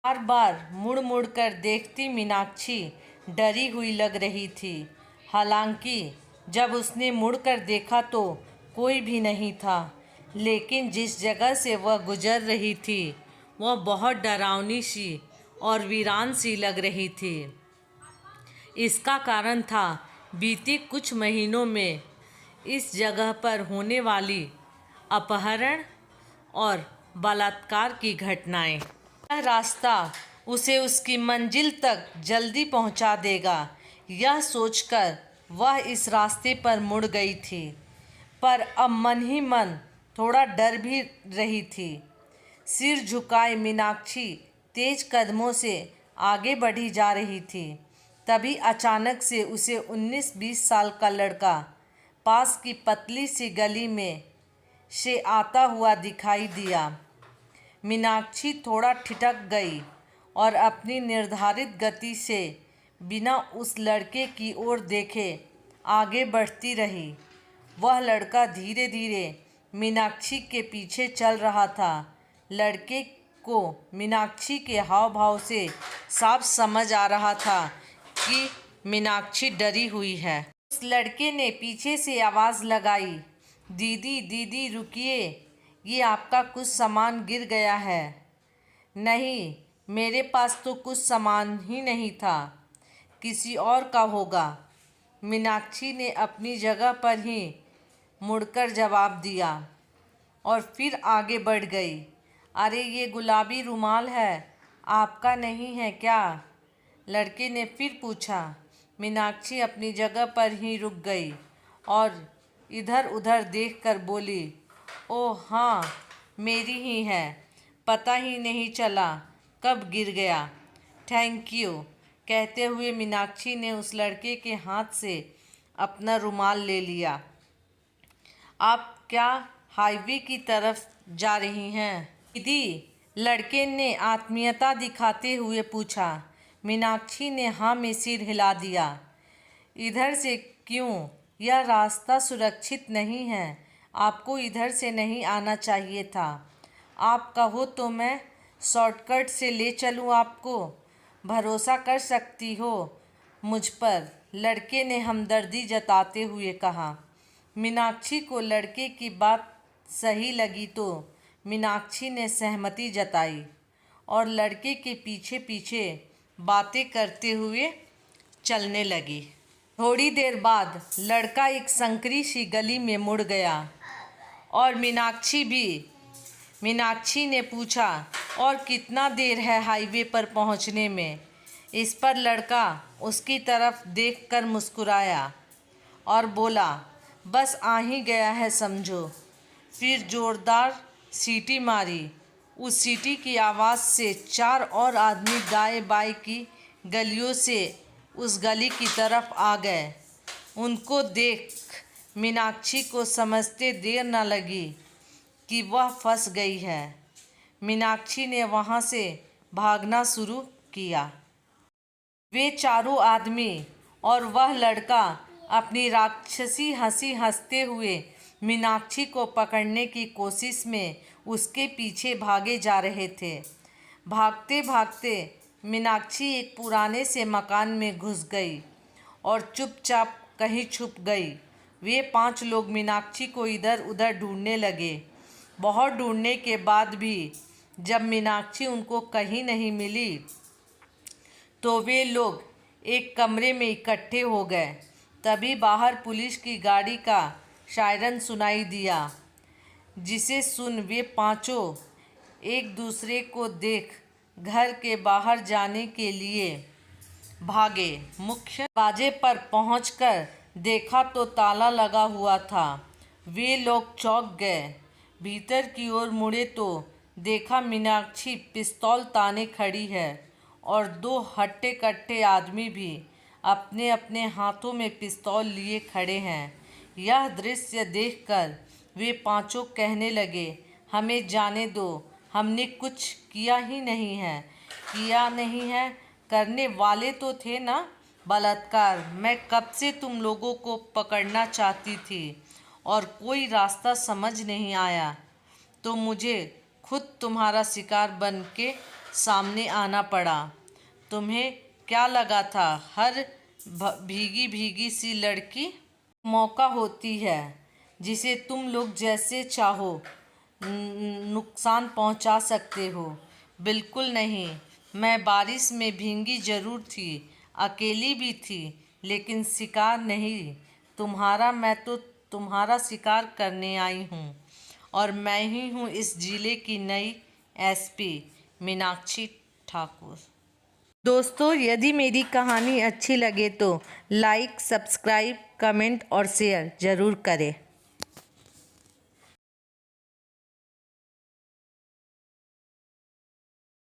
बार बार मुड़ मुड़ कर देखती मीनाक्षी डरी हुई लग रही थी। हालांकि जब उसने मुड़कर देखा तो कोई भी नहीं था, लेकिन जिस जगह से वह गुजर रही थी वह बहुत डरावनी सी और वीरान सी लग रही थी। इसका कारण था बीते कुछ महीनों में इस जगह पर होने वाली अपहरण और बलात्कार की घटनाएं। यह रास्ता उसे उसकी मंजिल तक जल्दी पहुंचा देगा, यह सोचकर वह इस रास्ते पर मुड़ गई थी। पर अब मन ही मन थोड़ा डर भी रही थी। सिर झुकाए मीनाक्षी तेज कदमों से आगे बढ़ी जा रही थी। तभी अचानक से उसे 19-20 साल का लड़का पास की पतली सी गली में से आता हुआ दिखाई दिया। मीनाक्षी थोड़ा ठिठक गई और अपनी निर्धारित गति से बिना उस लड़के की ओर देखे आगे बढ़ती रही। वह लड़का धीरे धीरे मीनाक्षी के पीछे चल रहा था। लड़के को मीनाक्षी के हाव भाव से साफ समझ आ रहा था कि मीनाक्षी डरी हुई है। उस लड़के ने पीछे से आवाज़ लगाई, दीदी दीदी रुकिए, ये आपका कुछ सामान गिर गया है। नहीं, मेरे पास तो कुछ सामान ही नहीं था, किसी और का होगा। मीनाक्षी ने अपनी जगह पर ही मुड़कर जवाब दिया और फिर आगे बढ़ गई। अरे ये गुलाबी रुमाल है, आपका नहीं है क्या? लड़के ने फिर पूछा। मीनाक्षी अपनी जगह पर ही रुक गई और इधर उधर देखकर बोली, ओह हाँ, मेरी ही है, पता ही नहीं चला कब गिर गया। Thank you. कहते हुए मीनाक्षी ने उस लड़के के हाथ से अपना रुमाल ले लिया। आप क्या हाईवे की तरफ जा रही हैं दीदी? लड़के ने आत्मीयता दिखाते हुए पूछा। मीनाक्षी ने हाँ में सिर हिला दिया। इधर से क्यों? यह रास्ता सुरक्षित नहीं है, आपको इधर से नहीं आना चाहिए था। आप कहो तो मैं शॉर्टकट से ले चलूँ आपको, भरोसा कर सकती हो मुझ पर, लड़के ने हमदर्दी जताते हुए कहा। मीनाक्षी को लड़के की बात सही लगी तो मीनाक्षी ने सहमति जताई और लड़के के पीछे पीछे बातें करते हुए चलने लगी। थोड़ी देर बाद लड़का एक संकरी सी गली में मुड़ गया और मीनाक्षी ने पूछा, और कितना देर है हाईवे पर पहुंचने में? इस पर लड़का उसकी तरफ देखकर मुस्कुराया और बोला, बस आ ही गया है समझो। फिर जोरदार सीटी मारी। उस सीटी की आवाज़ से 4 और आदमी दाएं बाएं की गलियों से उस गली की तरफ आ गए। उनको देख मीनाक्षी को समझते देर न लगी कि वह फंस गई है। मीनाक्षी ने वहाँ से भागना शुरू किया। वे चारों आदमी और वह लड़का अपनी राक्षसी हंसी हंसते हुए मीनाक्षी को पकड़ने की कोशिश में उसके पीछे भागे जा रहे थे। भागते भागते मीनाक्षी एक पुराने से मकान में घुस गई और चुपचाप कहीं छुप गई। वे 5 लोग मीनाक्षी को इधर उधर ढूंढने लगे। बहुत ढूंढने के बाद भी जब मीनाक्षी उनको कहीं नहीं मिली तो वे लोग एक कमरे में इकट्ठे हो गए। तभी बाहर पुलिस की गाड़ी का सायरन सुनाई दिया, जिसे सुन वे पांचों एक दूसरे को देख घर के बाहर जाने के लिए भागे। मुख्य दरवाजे पर पहुंचकर देखा तो ताला लगा हुआ था। वे लोग चौंक गए। भीतर की ओर मुड़े तो देखा मीनाक्षी पिस्तौल ताने खड़ी है और 2 हट्टे कट्टे आदमी भी अपने अपने हाथों में पिस्तौल लिए खड़े हैं। यह दृश्य देखकर वे पांचों कहने लगे, हमें जाने दो, हमने कुछ किया ही नहीं है। किया नहीं है? करने वाले तो थे ना बलात्कार। मैं कब से तुम लोगों को पकड़ना चाहती थी और कोई रास्ता समझ नहीं आया, तो मुझे खुद तुम्हारा शिकार बन के सामने आना पड़ा। तुम्हें क्या लगा था हर भीगी भीगी सी लड़की मौका होती है जिसे तुम लोग जैसे चाहो नुकसान पहुंचा सकते हो? बिल्कुल नहीं। मैं बारिश में भीगी जरूर थी, अकेली भी थी, लेकिन शिकार नहीं तुम्हारा। मैं तो तुम्हारा शिकार करने आई हूँ और मैं ही हूँ इस जिले की नई एसपी मीनाक्षी ठाकुर। दोस्तों, यदि मेरी कहानी अच्छी लगे तो लाइक, सब्सक्राइब, कमेंट और शेयर ज़रूर करें।